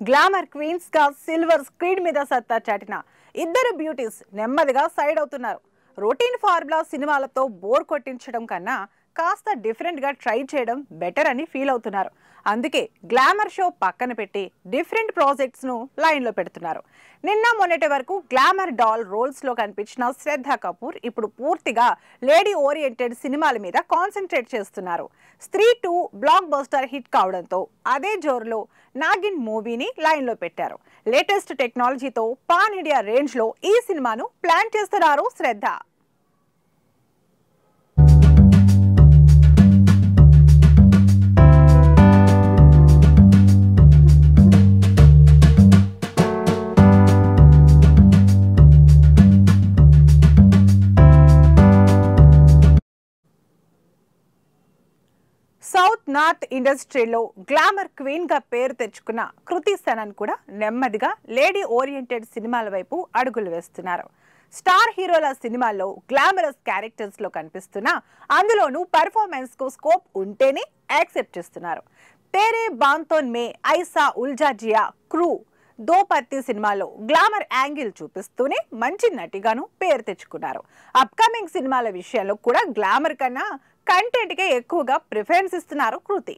Glamour queens గా silver screen మీద సత్తా చాటిన ఇద్దరు బ్యూటీస్ నెమ్మదిగా సైడ్ అవుతున్నారు. రొటీన్ ఫార్ములా సినిమాలతో బోర్ కొట్టించడం కన్నా కాస్త డిఫరెంట్ గా ట్రై చేయడం బెటర్ అని ఫీల్ అవుతున్నారు. అందుకే గ్లామర్ షో పక్కన పెట్టి డిఫరెంట్ ప్రాజెక్ట్స్ ను లైన్ లో పెడుతున్నారు. నిన్న మొన్నటి వరకు గ్లామర్ డాల్ రోల్స్ లో కనిపించిన శ్రద్ధ కపూర్ ఇప్పుడు పూర్తిగా లేడీ ఓరియంటెడ్ సినిమాల మీద కాన్సన్ట్రేట్ చేస్తున్నారు. స్త్రీ 2 బ్లాక్ బస్టర్ హిట్ కావడంతో అదే జోరులో నాగిన్ మూవీని లైన్ లో పెట్టారు. లేటెస్ట్ టెక్నాలజీతో పాన్ ఇండియా రేంజ్ లో ఈ సినిమాను ప్లాన్ చేస్తున్నారు శ్రద్ధ. సౌత్ నార్త్ ఇండస్ట్రీలో గ్లామర్ క్వీన్ గా పేరు తెచ్చుకున్న కృతి సనన్ కూడా నెమ్మదిగా లేడీ ఓరియంటెడ్ సినిమాల వైపు అడుగులు వేస్తున్నారు. స్టార్ హీరోల సినిమాల్లో గ్లామరస్ క్యారెక్టర్స్ లో కనిపిస్తున్నా అందులోనూ పర్ఫార్మెన్స్ కు స్కోప్ ఉంటేనే యాక్సెప్ట్ చేస్తున్నారు. తేరే బాంతోన్ మే, ఐసా ఉల్జా జియా, క్రూ, దో పత్తి సినిమాలో గ్లామర్ యాంగిల్ చూపిస్తూనే మంచి నటిగాను పేరు తెచ్చుకున్నారు. అప్కమింగ్ సినిమాల విషయంలో కూడా గ్లామర్ కన్నా కంటెంట్ కే ఎక్కువగా ప్రిఫరెన్స్ ఇస్తున్నారు కృతి.